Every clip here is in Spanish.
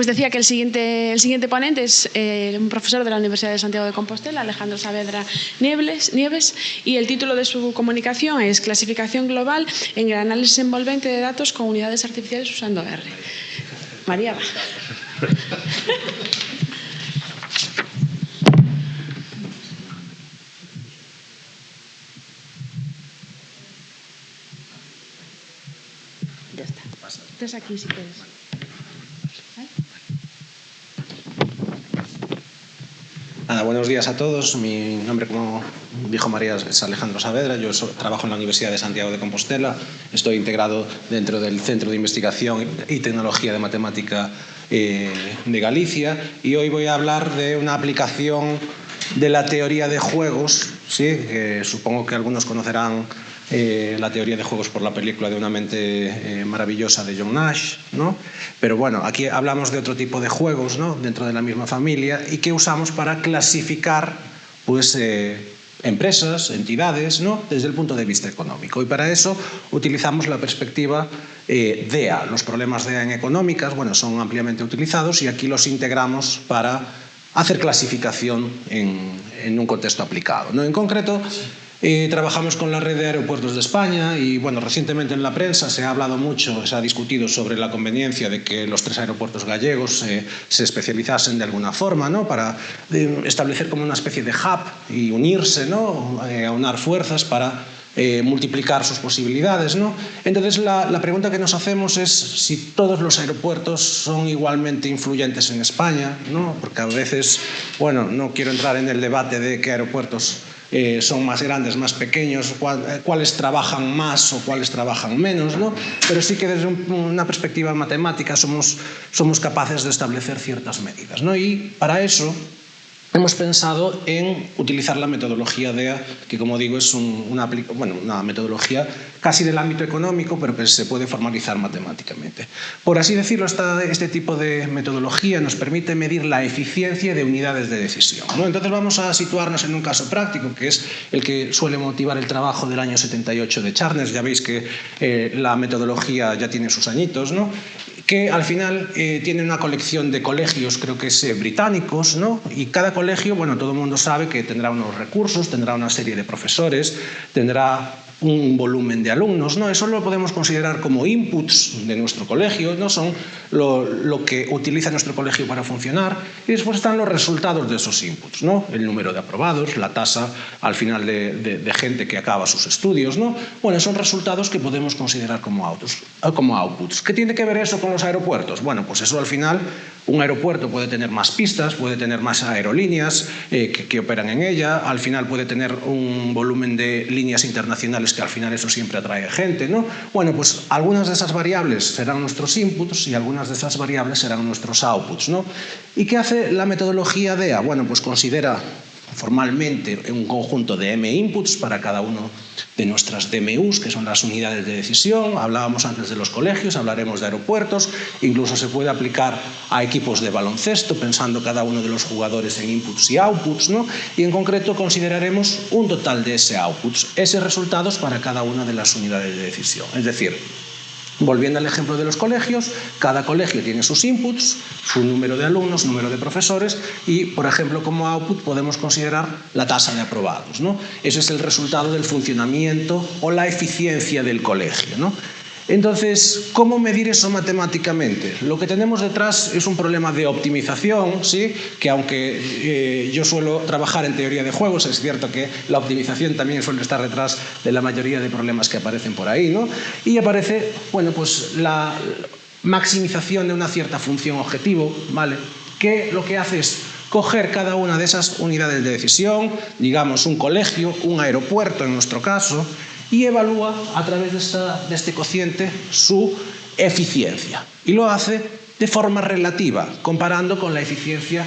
Pues decía que el siguiente ponente es un profesor de la Universidad de Santiago de Compostela, Alejandro Saavedra Nieves, y el título de su comunicación es Clasificación global en el análisis envolvente de datos con unidades artificiales usando R. María va. Ya está. Estás aquí si quieres. Buenos días a todos. Mi nombre, como dijo María, es Alejandro Saavedra. Yo trabajo en la Universidad de Santiago de Compostela. Estoy integrado dentro del Centro de Investigación y Tecnología de Matemática de Galicia, y hoy voy a hablar de una aplicación de la teoría de juegos, ¿sí? Supongo que algunos conocerán la teoría de juegos por la película de Una mente maravillosa de John Nash, ¿no? Pero bueno, aquí hablamos de otro tipo de juegos, ¿no? Dentro de la misma familia, y que usamos para clasificar pues, empresas, entidades, ¿no? Desde el punto de vista económico. Y para eso utilizamos la perspectiva DEA. Los problemas DEA en económicas, bueno, son ampliamente utilizados, y aquí los integramos para hacer clasificación en un contexto aplicado, ¿no? En concreto, trabajamos con la red de aeropuertos de España y, bueno, recientemente en la prensa se ha hablado mucho, se ha discutido sobre la conveniencia de que los 3 aeropuertos gallegos se especializasen de alguna forma, ¿no? Para establecer como una especie de hub y unirse, ¿no? Aunar fuerzas para multiplicar sus posibilidades, ¿no? Entonces la pregunta que nos hacemos es si todos los aeropuertos son igualmente influyentes en España, ¿no? Porque a veces, bueno, no quiero entrar en el debate de qué aeropuertos son más grandes, más pequeños, cuáles trabajan más o cuáles trabajan menos, ¿no? Pero sí que desde una perspectiva matemática somos capaces de establecer ciertas medidas, ¿no? Y para eso hemos pensado en utilizar la metodología DEA, que, como digo, es una metodología casi del ámbito económico, pero que se puede formalizar matemáticamente. Por así decirlo, este tipo de metodología nos permite medir la eficiencia de unidades de decisión, ¿no? Entonces vamos a situarnos en un caso práctico, que es el que suele motivar el trabajo del año 78 de Charnes. Ya veis que la metodología ya tiene sus añitos, ¿no? Que al final tiene una colección de colegios, creo que es británicos, ¿no? Y cada colegio, bueno, todo el mundo sabe que tendrá unos recursos, tendrá una serie de profesores, tendrá un volumen de alumnos, ¿no? Eso lo podemos considerar como inputs de nuestro colegio, ¿no? Son lo que utiliza nuestro colegio para funcionar, y después están los resultados de esos inputs, ¿no? El número de aprobados, la tasa al final de gente que acaba sus estudios, ¿no? Bueno, son resultados que podemos considerar como outputs. ¿Qué tiene que ver eso con los aeropuertos? Bueno, pues eso al final, un aeropuerto puede tener más pistas, puede tener más aerolíneas que operan en ella, al final puede tener un volumen de líneas internacionales que al final eso siempre atrae gente, ¿no? Bueno, pues algunas de esas variables serán nuestros inputs y algunas de esas variables serán nuestros outputs, ¿no? ¿Y qué hace la metodología DEA? Bueno, pues considera formalmente un conjunto de M inputs para cada uno de nuestras DMUs, que son las unidades de decisión. Hablábamos antes de los colegios, hablaremos de aeropuertos, incluso se puede aplicar a equipos de baloncesto, pensando cada uno de los jugadores en inputs y outputs, ¿no? Y en concreto consideraremos un total de ese outputs, esos resultados para cada una de las unidades de decisión. Es decir, volviendo al ejemplo de los colegios, cada colegio tiene sus inputs, su número de alumnos, número de profesores, y, por ejemplo, como output podemos considerar la tasa de aprobados, ¿no? Ese es el resultado del funcionamiento o la eficiencia del colegio, ¿no? Entonces, ¿cómo medir eso matemáticamente? Lo que tenemos detrás es un problema de optimización, ¿sí? Que aunque yo suelo trabajar en teoría de juegos, es cierto que la optimización también suele estar detrás de la mayoría de problemas que aparecen por ahí, ¿no? Y aparece, bueno, pues la maximización de una cierta función objetivo, ¿vale? Que lo que hace es coger cada una de esas unidades de decisión, digamos un colegio, un aeropuerto en nuestro caso, y evalúa a través de este cociente su eficiencia. Y lo hace de forma relativa, comparando con la eficiencia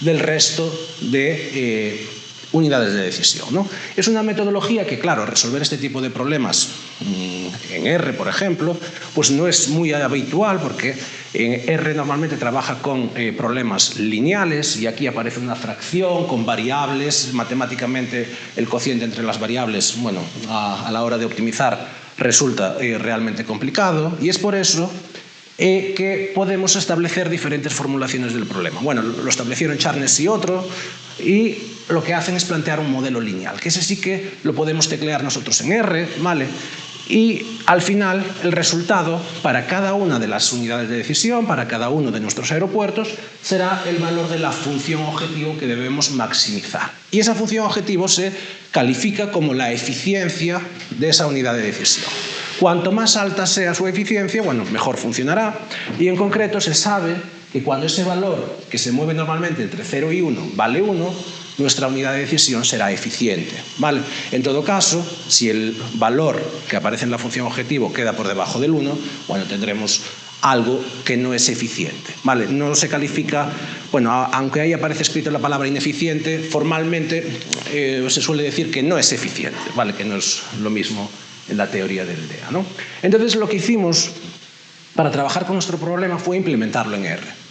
del resto de unidades de decisión, ¿no? Es una metodología que, claro, resolver este tipo de problemas en R, por ejemplo, pues no es muy habitual, porque en R normalmente trabaja con problemas lineales, y aquí aparece una fracción con variables. Matemáticamente el cociente entre las variables, bueno, a la hora de optimizar resulta realmente complicado, y es por eso que podemos establecer diferentes formulaciones del problema. Bueno, lo establecieron Charnes y otro, y lo que hacen es plantear un modelo lineal, que ese sí que lo podemos teclear nosotros en R, ¿vale? Y al final el resultado para cada una de las unidades de decisión, para cada uno de nuestros aeropuertos, será el valor de la función objetivo que debemos maximizar. Y esa función objetivo se califica como la eficiencia de esa unidad de decisión. Cuanto más alta sea su eficiencia, bueno, mejor funcionará. Y en concreto se sabe que cuando ese valor, que se mueve normalmente entre 0 y 1, vale 1, nuestra unidad de decisión será eficiente, ¿vale? En todo caso, si el valor que aparece en la función objetivo queda por debajo del 1, bueno, tendremos algo que no es eficiente, ¿vale? No se califica, bueno, aunque ahí aparece escrito la palabra ineficiente, formalmente se suele decir que no es eficiente, ¿vale? Que no es lo mismo en la teoría del DEA, ¿no? Entonces, lo que hicimos para trabajar con nuestro problema fue implementarlo en R.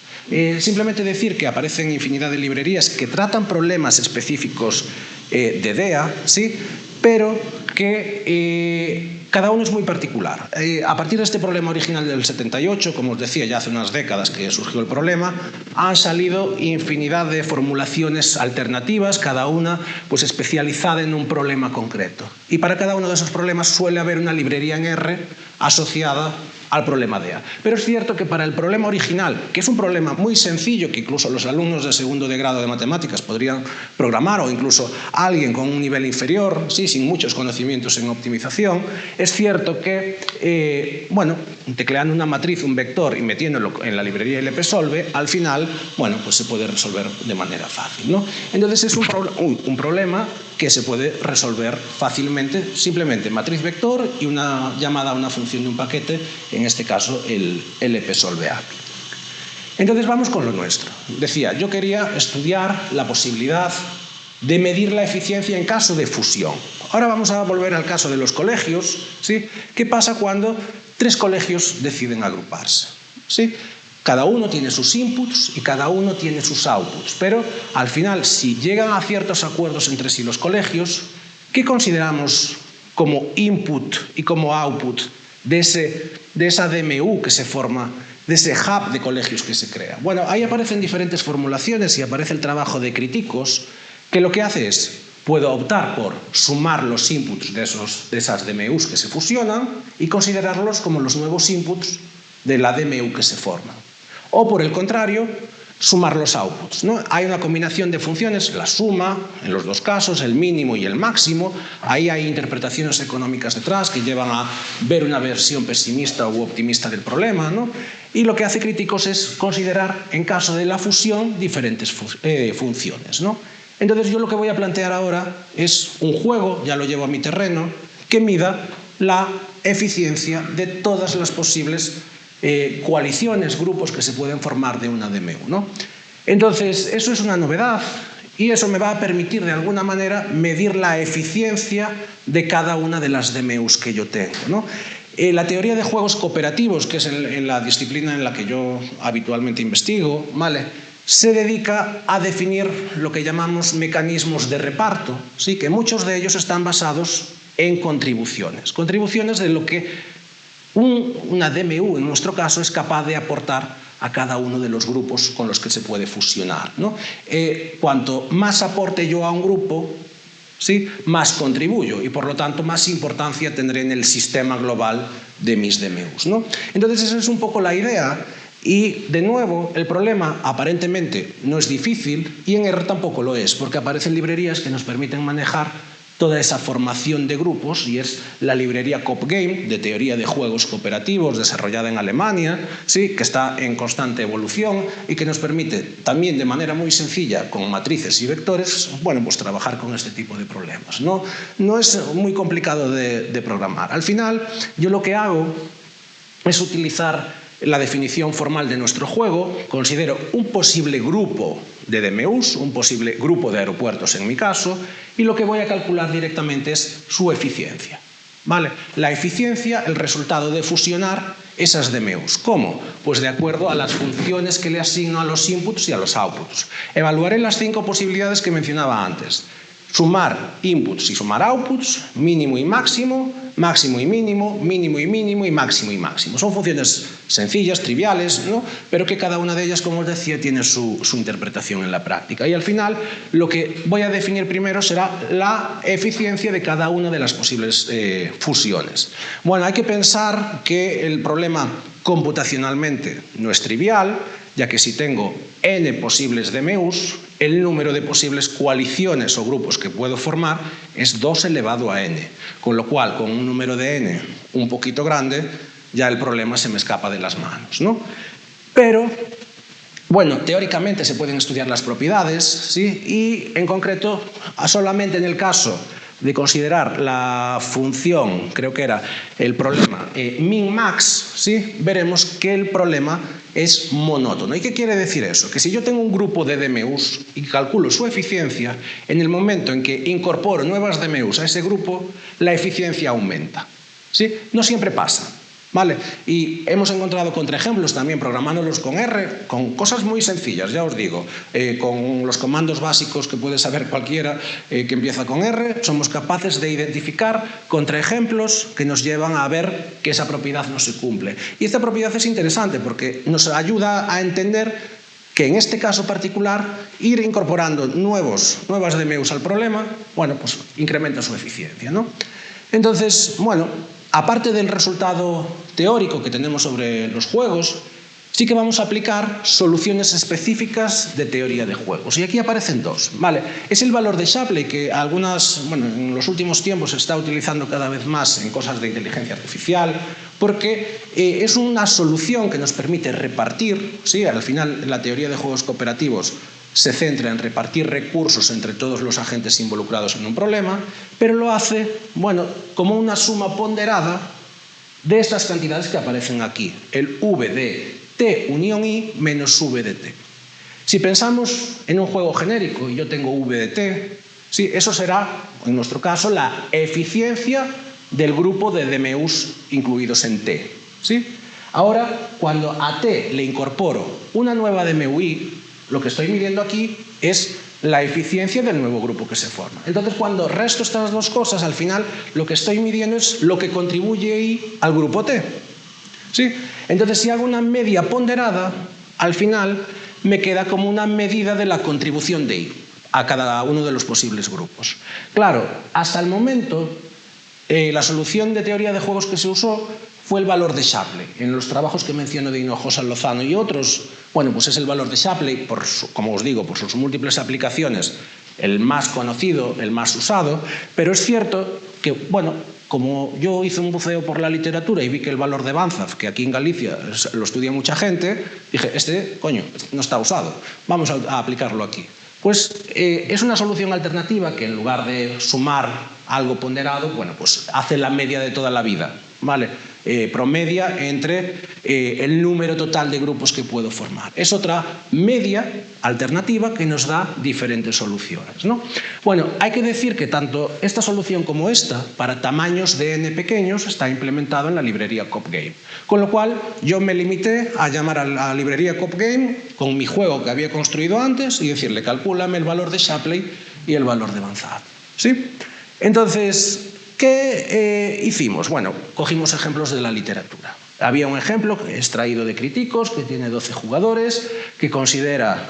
Simplemente decir que aparecen infinidad de librerías que tratan problemas específicos de DEA, ¿sí? Pero que cada uno es muy particular. A partir de este problema original del 78, como os decía, ya hace unas décadas que surgió el problema, han salido infinidad de formulaciones alternativas, cada una pues especializada en un problema concreto. Y para cada uno de esos problemas suele haber una librería en R asociada al problema DEA. Pero es cierto que para el problema original, que es un problema muy sencillo, que incluso los alumnos de segundo de grado de matemáticas podrían programar, o incluso alguien con un nivel inferior, sí, sin muchos conocimientos en optimización, es cierto que, bueno, tecleando una matriz, un vector y metiéndolo en la librería LPsolve, al final, bueno, pues se puede resolver de manera fácil, ¿no? Entonces es un problema que se puede resolver fácilmente, simplemente matriz vector y una llamada a una función de un paquete, en este caso el LPsolve API. Entonces vamos con lo nuestro. Decía, yo quería estudiar la posibilidad de medir la eficiencia en caso de fusión. Ahora vamos a volver al caso de los colegios, ¿sí? ¿Qué pasa cuando 3 colegios deciden agruparse? ¿Sí? Cada uno tiene sus inputs y cada uno tiene sus outputs, pero al final, si llegan a ciertos acuerdos entre sí los colegios, ¿qué consideramos como input y como output de esa DMU que se forma, de ese hub de colegios que se crea? Bueno, ahí aparecen diferentes formulaciones y aparece el trabajo de críticos, que lo que hace es, puedo optar por sumar los inputs de esas DMUs que se fusionan y considerarlos como los nuevos inputs de la DMU que se forma. O por el contrario, sumar los outputs, ¿no? Hay una combinación de funciones, la suma, en los dos casos, el mínimo y el máximo. Ahí hay interpretaciones económicas detrás que llevan a ver una versión pesimista u optimista del problema, ¿no? Y lo que hace Críticos es considerar, en caso de la fusión, diferentes funciones, ¿no? Entonces yo lo que voy a plantear ahora es un juego, ya lo llevo a mi terreno, que mida la eficiencia de todas las posibles coaliciones, grupos que se pueden formar de una DMU, ¿no? Entonces, eso es una novedad y eso me va a permitir, de alguna manera, medir la eficiencia de cada una de las DMUs que yo tengo, ¿no? La teoría de juegos cooperativos, que es en la disciplina en la que yo habitualmente investigo, ¿vale?, se dedica a definir lo que llamamos mecanismos de reparto, ¿sí?, que muchos de ellos están basados en contribuciones. Contribuciones de lo que una DMU, en nuestro caso, es capaz de aportar a cada uno de los grupos con los que se puede fusionar, ¿no? Cuanto más aporte yo a un grupo, ¿sí?, más contribuyo y, por lo tanto, más importancia tendré en el sistema global de mis DMUs, ¿no? Entonces, esa es un poco la idea. Y, de nuevo, el problema aparentemente no es difícil y en R tampoco lo es, porque aparecen librerías que nos permiten manejar toda esa formación de grupos, y es la librería CoopGame, de teoría de juegos cooperativos, desarrollada en Alemania, ¿sí?, que está en constante evolución y que nos permite también de manera muy sencilla, con matrices y vectores, bueno, pues trabajar con este tipo de problemas. No es muy complicado de programar. Al final, yo lo que hago es utilizar la definición formal de nuestro juego, considero un posible grupo de DMUs, un posible grupo de aeropuertos en mi caso, y lo que voy a calcular directamente es su eficiencia, ¿vale? La eficiencia, el resultado de fusionar esas DMUs. ¿Cómo? Pues de acuerdo a las funciones que le asigno a los inputs y a los outputs. Evaluaré las 5 posibilidades que mencionaba antes. sumar inputs y sumar outputs, mínimo y máximo, máximo y mínimo, mínimo y mínimo y máximo y máximo. Son funciones sencillas, triviales, ¿no? Pero que cada una de ellas, como os decía, tiene su interpretación en la práctica. Y al final, lo que voy a definir primero será la eficiencia de cada una de las posibles fusiones. Bueno, hay que pensar que el problema computacionalmente no es trivial, ya que si tengo n posibles DMUs, el número de posibles coaliciones o grupos que puedo formar es 2 elevado a n, con lo cual, con un número de n un poquito grande, ya el problema se me escapa de las manos, ¿no? Pero, bueno, teóricamente se pueden estudiar las propiedades, ¿sí? Y, en concreto, solamente en el caso de considerar la función, creo que era el problema min-max, ¿sí? Veremos que el problema es monótono. ¿Y qué quiere decir eso? Que si yo tengo un grupo de DMUs y calculo su eficiencia, en el momento en que incorporo nuevas DMUs a ese grupo, la eficiencia aumenta, ¿sí? No siempre pasa, ¿vale? Y hemos encontrado contraejemplos también programándolos con R, con cosas muy sencillas, ya os digo, con los comandos básicos que puede saber cualquiera que empieza con R, somos capaces de identificar contraejemplos que nos llevan a ver que esa propiedad no se cumple. Y esta propiedad es interesante porque nos ayuda a entender que en este caso particular, ir incorporando nuevas DMUs al problema, bueno, pues incrementa su eficiencia, ¿no? Entonces, bueno, aparte del resultado teórico que tenemos sobre los juegos, sí que vamos a aplicar soluciones específicas de teoría de juegos. Y aquí aparecen dos, ¿vale? Es el valor de Shapley, que en los últimos tiempos se está utilizando cada vez más en cosas de inteligencia artificial, porque es una solución que nos permite repartir, ¿sí? Al final, la teoría de juegos cooperativos se centra en repartir recursos entre todos los agentes involucrados en un problema, pero lo hace, bueno, como una suma ponderada de estas cantidades que aparecen aquí, el V de T unión I menos V de T. Si pensamos en un juego genérico y yo tengo V de T, ¿sí? Eso será, en nuestro caso, la eficiencia del grupo de DMUs incluidos en T, ¿sí? Ahora, cuando a T le incorporo una nueva DMUI, lo que estoy midiendo aquí es la eficiencia del nuevo grupo que se forma. Entonces, cuando resto estas dos cosas, al final lo que estoy midiendo es lo que contribuye I al grupo T, ¿sí? Entonces, si hago una media ponderada, al final me queda como una medida de la contribución de I a cada uno de los posibles grupos. Claro, hasta el momento, la solución de teoría de juegos que se usó fue el valor de Shapley. En los trabajos que menciono de Hinojosa, Lozano y otros, bueno, pues es el valor de Shapley, como os digo, por sus múltiples aplicaciones, el más conocido, el más usado, pero es cierto que, bueno, como yo hice un buceo por la literatura y vi que el valor de Banzhaf, que aquí en Galicia lo estudia mucha gente, dije, coño, no está usado, vamos a aplicarlo aquí. Pues es una solución alternativa que en lugar de sumar algo ponderado, bueno, pues hace la media de toda la vida, ¿vale? Promedia entre el número total de grupos que puedo formar. Es otra media alternativa que nos da diferentes soluciones, ¿no? Bueno, hay que decir que tanto esta solución como esta, para tamaños de n pequeños, está implementado en la librería CopGame. Con lo cual, yo me limité a llamar a la librería CopGame con mi juego que había construido antes y decirle, calcúlame el valor de Shapley y el valor de Banzhaf, ¿sí? Entonces, ¿qué hicimos? Bueno, cogimos ejemplos de la literatura. Había un ejemplo extraído de Críticos que tiene 12 jugadores, que considera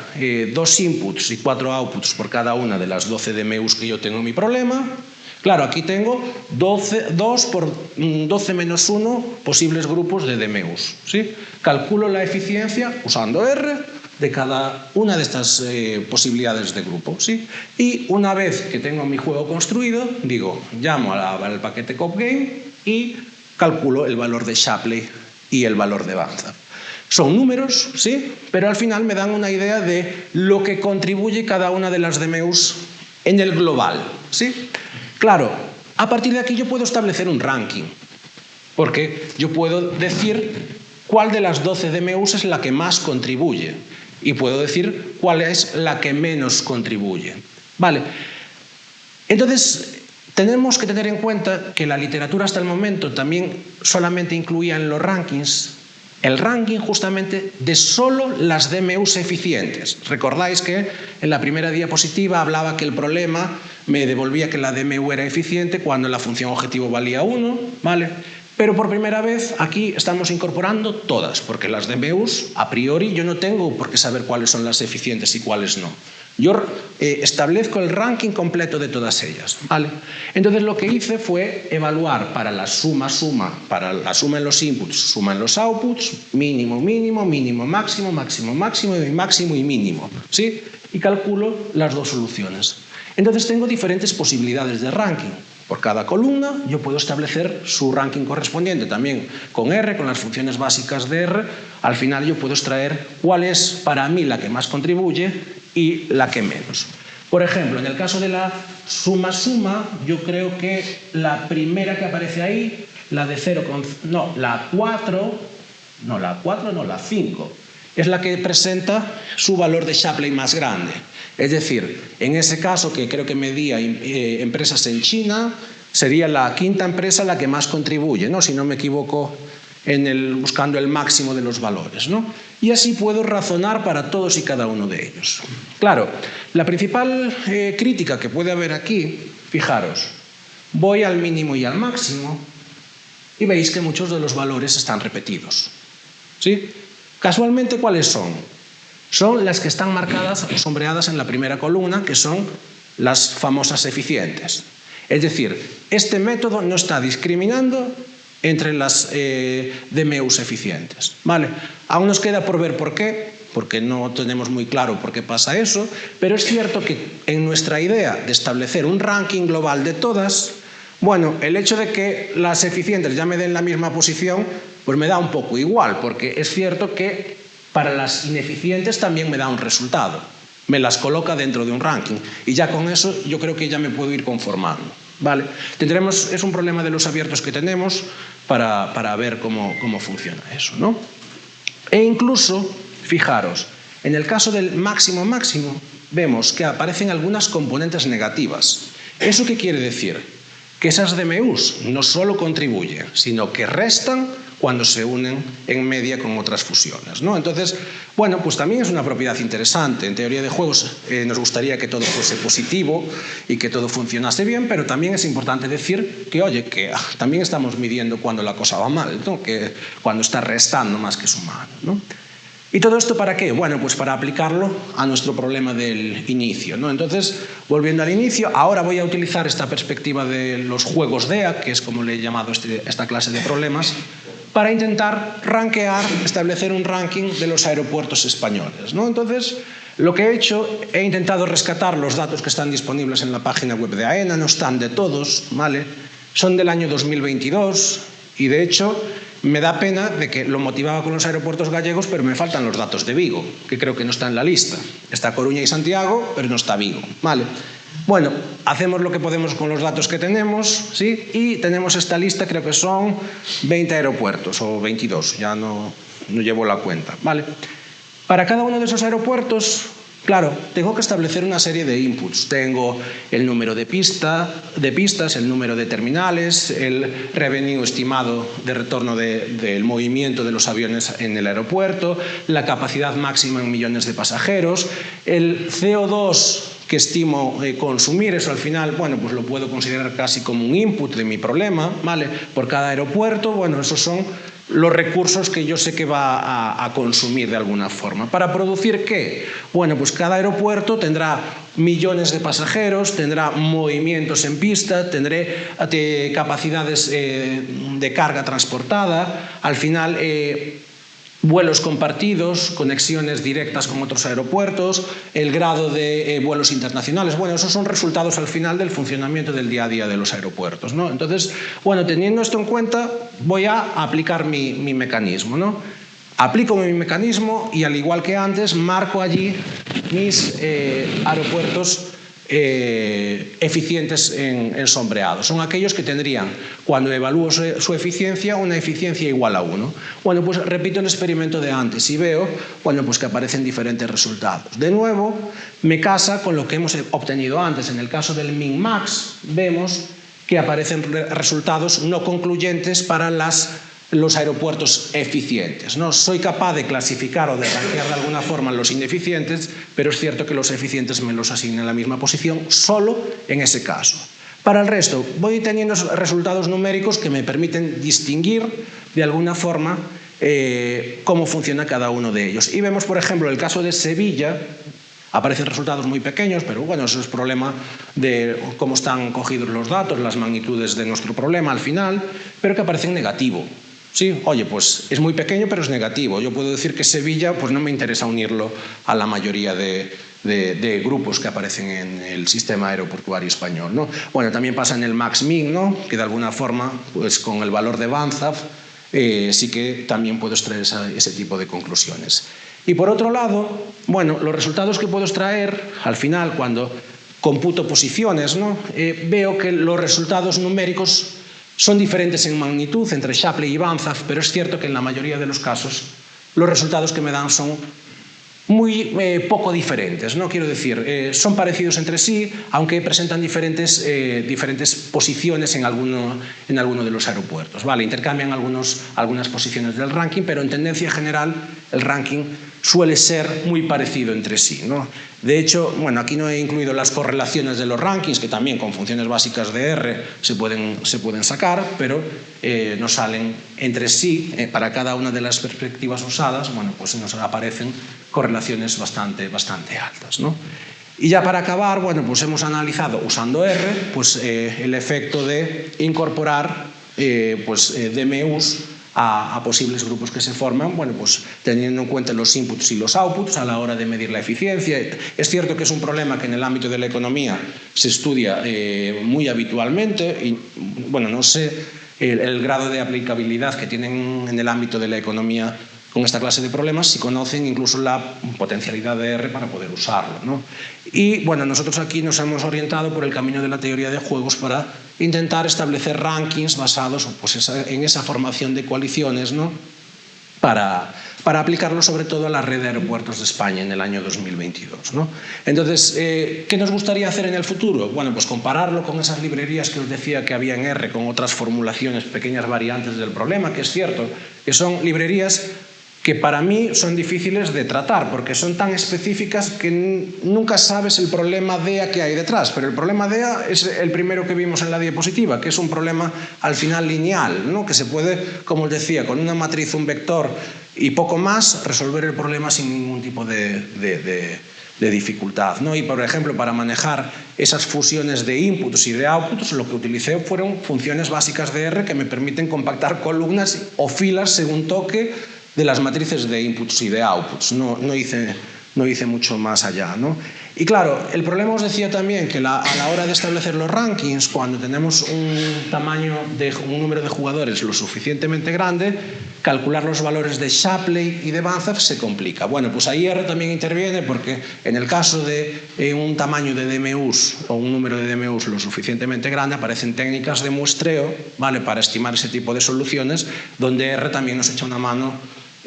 2 inputs y 4 outputs por cada una de las 12 DMUs que yo tengo en mi problema. Claro, aquí tengo 2 por 12 menos 1 posibles grupos de DMUs, ¿sí? Calculo la eficiencia usando R de cada una de estas posibilidades de grupo, ¿sí? Y una vez que tengo mi juego construido, digo, llamo al paquete CopGame y calculo el valor de Shapley y el valor de Banzhaf. Son números, ¿sí? Pero al final me dan una idea de lo que contribuye cada una de las DMUs en el global, ¿sí? Claro, a partir de aquí yo puedo establecer un ranking, porque yo puedo decir cuál de las 12 DMUs es la que más contribuye y puedo decir cuál es la que menos contribuye. Vale. Entonces, tenemos que tener en cuenta que la literatura hasta el momento también solamente incluía en los rankings el ranking justamente de solo las DMUs eficientes. Recordáis que en la primera diapositiva hablaba que el problema me devolvía que la DMU era eficiente cuando la función objetivo valía 1, ¿vale? Pero por primera vez aquí estamos incorporando todas, porque las DMUs, a priori, yo no tengo por qué saber cuáles son las eficientes y cuáles no. Yo establezco el ranking completo de todas ellas, ¿vale? Entonces lo que hice fue evaluar para la suma, para la suma en los inputs, suma en los outputs, mínimo, mínimo, mínimo, máximo, máximo, máximo y máximo y mínimo, ¿sí? Y calculo las dos soluciones. Entonces tengo diferentes posibilidades de ranking. Por cada columna yo puedo establecer su ranking correspondiente también con R, con las funciones básicas de R. Al final yo puedo extraer cuál es para mí la que más contribuye y la que menos. Por ejemplo, en el caso de la suma, yo creo que la primera que aparece ahí, la de 0, la 5, es la que presenta su valor de Shapley más grande. Es decir, en ese caso que creo que medía empresas en China, sería la quinta empresa la que más contribuye, ¿no? Si no me equivoco, buscando el máximo de los valores, ¿no? Y así puedo razonar para todos y cada uno de ellos. Claro, la principal crítica que puede haber aquí, fijaros, voy al mínimo y al máximo y veis que muchos de los valores están repetidos, ¿sí? Casualmente, ¿cuáles son? Son las que están marcadas o sombreadas en la primera columna, que son las famosas eficientes. Es decir, este método no está discriminando entre las DMUs eficientes, ¿vale? Aún nos queda por ver por qué, porque no tenemos muy claro por qué pasa eso, pero es cierto que en nuestra idea de establecer un ranking global de todas, bueno, el hecho de que las eficientes ya me den la misma posición, pues me da un poco igual, porque es cierto que para las ineficientes también me da un resultado, me las coloca dentro de un ranking y ya con eso yo creo que ya me puedo ir conformando, ¿vale? Es un problema de los abiertos que tenemos para ver cómo funciona eso, ¿no? E incluso, fijaros, en el caso del máximo, vemos que aparecen algunas componentes negativas. ¿Eso qué quiere decir? Que esas DMUs no solo contribuyen, sino que restan cuando se unen en media con otras fusiones, ¿no? Entonces, bueno, pues también es una propiedad interesante. En teoría de juegos nos gustaría que todo fuese positivo y que todo funcionase bien, pero también es importante decir que, oye, que también estamos midiendo cuando la cosa va mal, ¿no? Que cuando está restando más que sumando, ¿no? ¿Y todo esto para qué? Bueno, pues para aplicarlo a nuestro problema del inicio, ¿no? Entonces, volviendo al inicio, ahora voy a utilizar esta perspectiva de los juegos DEA, que es como le he llamado esta clase de problemas, para intentar establecer un ranking de los aeropuertos españoles, ¿no? Entonces, lo que he hecho, he intentado rescatar los datos que están disponibles en la página web de AENA, no están de todos, ¿vale? Son del año 2022 y, de hecho, me da pena de que lo motivaba con los aeropuertos gallegos, pero me faltan los datos de Vigo, que creo que no está en la lista. Está Coruña y Santiago, pero no está Vigo, ¿vale? Bueno, hacemos lo que podemos con los datos que tenemos, ¿sí? Y tenemos esta lista, creo que son 20 aeropuertos, o 22, ya no llevo la cuenta, ¿vale? Para cada uno de esos aeropuertos, claro, tengo que establecer una serie de inputs. Tengo el número de pistas, el número de terminales, el revenue estimado de retorno del movimiento de los aviones en el aeropuerto, la capacidad máxima en millones de pasajeros, el CO2 que estimo consumir. Eso al final, bueno, pues lo puedo considerar casi como un input de mi problema, ¿vale? Por cada aeropuerto, bueno, esos son los recursos que yo sé que va a consumir de alguna forma. ¿Para producir qué? Bueno, pues cada aeropuerto tendrá millones de pasajeros, tendrá movimientos en pista, tendré capacidades de carga transportada, al final vuelos compartidos, conexiones directas con otros aeropuertos, el grado de vuelos internacionales. Bueno, esos son resultados al final del funcionamiento del día a día de los aeropuertos, ¿no? Entonces, bueno, teniendo esto en cuenta, voy a aplicar mi mecanismo, ¿no? Aplico mi mecanismo y, al igual que antes, marco allí mis aeropuertos eficientes en sombreado. Son aquellos que tendrían, cuando evalúo su eficiencia, una eficiencia igual a 1. Bueno, pues repito el experimento de antes y veo, bueno, pues que aparecen diferentes resultados. De nuevo, me casa con lo que hemos obtenido antes. En el caso del min-max, vemos que aparecen resultados no concluyentes para las los aeropuertos eficientes, ¿no? Soy capaz de clasificar o de rankear de alguna forma los ineficientes, pero es cierto que los eficientes me los asignan en la misma posición solo en ese caso. Para el resto, voy teniendo resultados numéricos que me permiten distinguir de alguna forma cómo funciona cada uno de ellos. Y vemos, por ejemplo, el caso de Sevilla. Aparecen resultados muy pequeños, pero bueno, eso es problema de cómo están cogidos los datos, las magnitudes de nuestro problema al final, pero que aparecen negativo. Sí, oye, pues es muy pequeño, pero es negativo. Yo puedo decir que Sevilla, pues no me interesa unirlo a la mayoría de grupos que aparecen en el sistema aeroportuario español, ¿no? Bueno, también pasa en el max-min, ¿no? Que de alguna forma, pues con el valor de Banzhaf, sí que también puedo extraer ese tipo de conclusiones. Y por otro lado, bueno, los resultados que puedo extraer, al final, cuando computo posiciones, ¿no? Veo que los resultados numéricos son diferentes en magnitud entre Shapley y Banzhaf, pero es cierto que en la mayoría de los casos los resultados que me dan son muy poco diferentes, ¿no? Quiero decir, son parecidos entre sí, aunque presentan diferentes posiciones en alguno de los aeropuertos, ¿vale? Intercambian algunas posiciones del ranking, pero en tendencia general el ranking suele ser muy parecido entre sí, ¿no? De hecho, bueno, aquí no he incluido las correlaciones de los rankings, que también con funciones básicas de R se pueden sacar, pero nos salen entre sí, para cada una de las perspectivas usadas, bueno, pues nos aparecen correlaciones bastante altas, ¿no? Y ya para acabar, bueno, pues hemos analizado, usando R, pues el efecto de incorporar DMUs a posibles grupos que se forman, bueno, pues teniendo en cuenta los inputs y los outputs a la hora de medir la eficiencia. Es cierto que es un problema que en el ámbito de la economía se estudia muy habitualmente y, bueno, no sé el grado de aplicabilidad que tienen en el ámbito de la economía con esta clase de problemas, si conocen incluso la potencialidad de R para poder usarlo, ¿no? Y bueno, nosotros aquí nos hemos orientado por el camino de la teoría de juegos para intentar establecer rankings basados pues, en esa formación de coaliciones, ¿no? Para aplicarlo sobre todo a la red de aeropuertos de España en el año 2022, ¿no? Entonces, ¿qué nos gustaría hacer en el futuro? Bueno, pues compararlo con esas librerías que os decía que había en R, con otras formulaciones, pequeñas variantes del problema, que es cierto que son librerías que para mí son difíciles de tratar, porque son tan específicas que nunca sabes el problema DEA que hay detrás. Pero el problema DEA es el primero que vimos en la diapositiva, que es un problema al final lineal, ¿no? Que se puede, como os decía, con una matriz, un vector y poco más, resolver el problema sin ningún tipo de dificultad, ¿no? Y, por ejemplo, para manejar esas fusiones de inputs y de outputs, lo que utilicé fueron funciones básicas de R que me permiten compactar columnas o filas según toque de las matrices de inputs y de outputs. No hice mucho más allá, ¿no? Y claro, el problema os decía también que a la hora de establecer los rankings, cuando tenemos un número de jugadores lo suficientemente grande, calcular los valores de Shapley y de Banzhaf se complica. Bueno, pues ahí R también interviene porque en el caso de un tamaño de DMUs o un número de DMUs lo suficientemente grande, aparecen técnicas de muestreo, ¿vale?, para estimar ese tipo de soluciones, donde R también nos echa una mano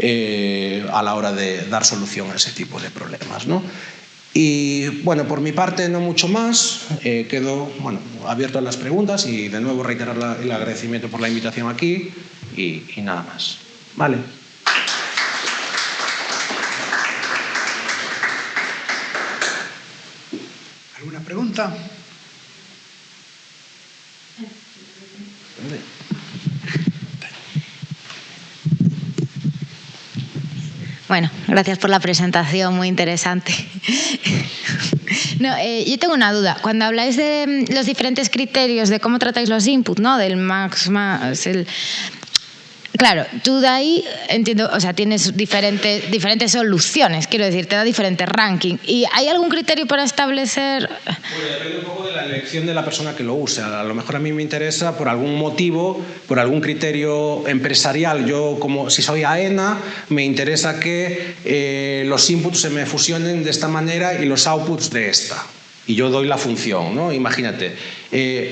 a la hora de dar solución a ese tipo de problemas, ¿no? Y bueno, por mi parte no mucho más, quedo abierto a las preguntas y de nuevo reiterar el agradecimiento por la invitación aquí y nada más. Vale. ¿Alguna pregunta? Bueno, gracias por la presentación, muy interesante. No, yo tengo una duda. Cuando habláis de los diferentes criterios de cómo tratáis los inputs, ¿no? Del max, claro, tú de ahí, entiendo, o sea, tienes diferentes soluciones, quiero decir, te da diferentes rankings. ¿Y hay algún criterio para establecer...? Bueno, depende un poco de la elección de la persona que lo use. A lo mejor a mí me interesa, por algún motivo, por algún criterio empresarial. Yo, como si soy AENA, me interesa que los inputs se me fusionen de esta manera y los outputs de esta. Y yo doy la función, ¿no? Imagínate,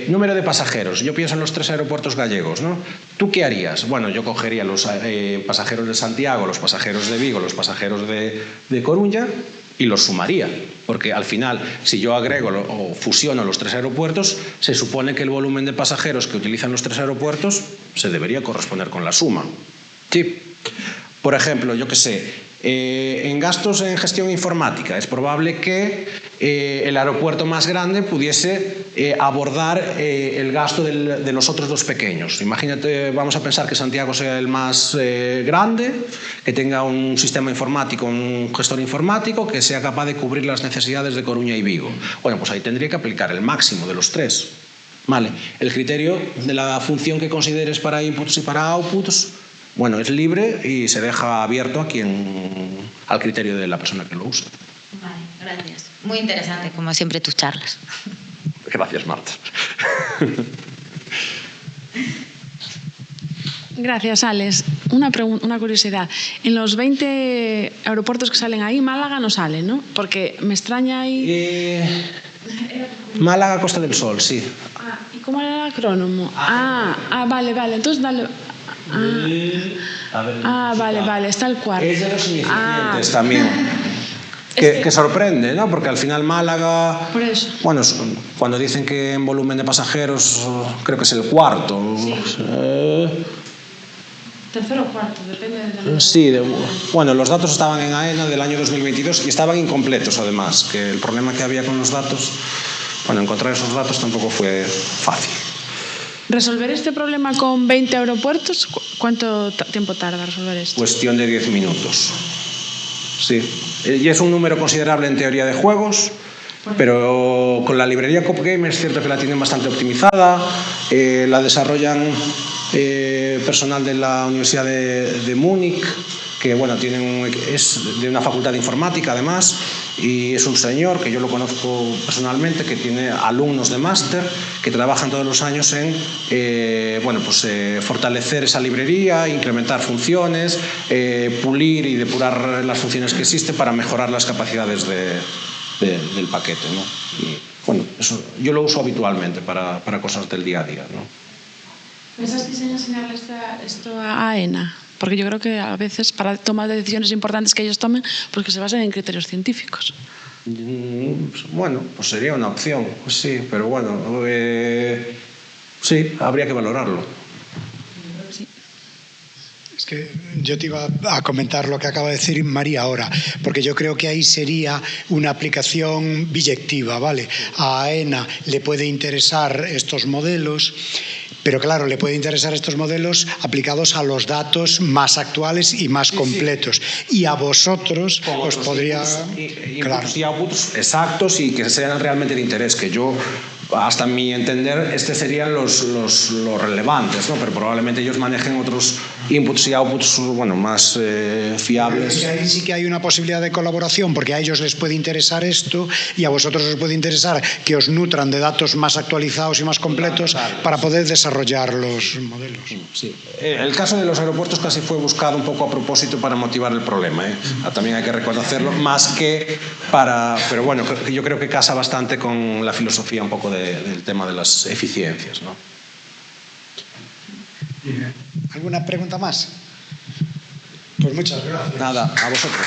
número de pasajeros. Yo pienso en los 3 aeropuertos gallegos, ¿no? ¿Tú qué harías? Bueno, yo cogería los pasajeros de Santiago, los pasajeros de Vigo, los pasajeros de Coruña y los sumaría. Porque al final, si yo agrego o fusiono los 3 aeropuertos, se supone que el volumen de pasajeros que utilizan los 3 aeropuertos se debería corresponder con la suma. Sí. Por ejemplo, yo qué sé, en gastos en gestión informática, es probable que el aeropuerto más grande pudiese abordar el gasto de los otros 2 pequeños. Imagínate, vamos a pensar que Santiago sea el más grande, que tenga un sistema informático, un gestor informático que sea capaz de cubrir las necesidades de Coruña y Vigo. Bueno, pues ahí tendría que aplicar el máximo de los 3. Vale. El criterio de la función que consideres para inputs y para outputs, bueno, es libre y se deja abierto al criterio de la persona que lo usa. Vale, gracias. Muy interesante, como siempre, tus charlas. Gracias, Marta. Gracias, Alex. Una curiosidad. En los 20 aeropuertos que salen ahí, Málaga no sale, ¿no? Porque me extraña ahí... Málaga, Costa del Sol, sí. ¿Y cómo era el acrónimo? Vale. Entonces dale... Vale, está el cuarto. Es de los ineficientes también. Que sorprende, ¿no? Porque al final Málaga... Por eso. Bueno, cuando dicen que en volumen de pasajeros creo que es el cuarto. Sí. Tercero o cuarto, depende del... Sí, bueno, los datos estaban en AENA del año 2022 y estaban incompletos además, que el problema que había con los datos, bueno, encontrar esos datos tampoco fue fácil. ¿Resolver este problema con 20 aeropuertos? ¿Cuánto tiempo tarda resolver esto? Cuestión de 10 minutos. Sí. Y es un número considerable en teoría de juegos, pero con la librería CopGame es cierto que la tienen bastante optimizada, la desarrollan personal de la Universidad de Múnich, que bueno, es de una facultad de informática además, y es un señor que yo lo conozco personalmente, que tiene alumnos de máster que trabajan todos los años en fortalecer esa librería, incrementar funciones, pulir y depurar las funciones que existen para mejorar las capacidades del paquete, ¿no? Y bueno, eso yo lo uso habitualmente para cosas del día a día, ¿no? ¿Pensás que enseñarle esto a AENA? Porque yo creo que a veces para tomar decisiones importantes que ellos tomen, pues que se basen en criterios científicos. Bueno, pues sería una opción, sí, pero bueno, sí, habría que valorarlo. Sí. Es que yo te iba a comentar lo que acaba de decir María ahora, porque yo creo que ahí sería una aplicación biyectiva, ¿vale? A AENA le puede interesar estos modelos, pero claro, le puede interesar estos modelos aplicados a los datos más actuales y más completos. Sí. Y a vosotros os podría... Inputs y outputs exactos y que sean realmente de interés, que yo, hasta mi entender, serían los relevantes, ¿no? Pero probablemente ellos manejen otros inputs y outputs, bueno, más fiables. Y ahí sí que hay una posibilidad de colaboración, porque a ellos les puede interesar esto y a vosotros os puede interesar que os nutran de datos más actualizados y más completos, claro, para poder desarrollar los modelos. Sí. El caso de los aeropuertos casi fue buscado un poco a propósito para motivar el problema, ¿eh? También hay que reconocerlo, más que para... Pero bueno, yo creo que casa bastante con la filosofía un poco del tema de las eficiencias, ¿no? ¿Alguna pregunta más? Pues muchas gracias. Nada, a vosotros.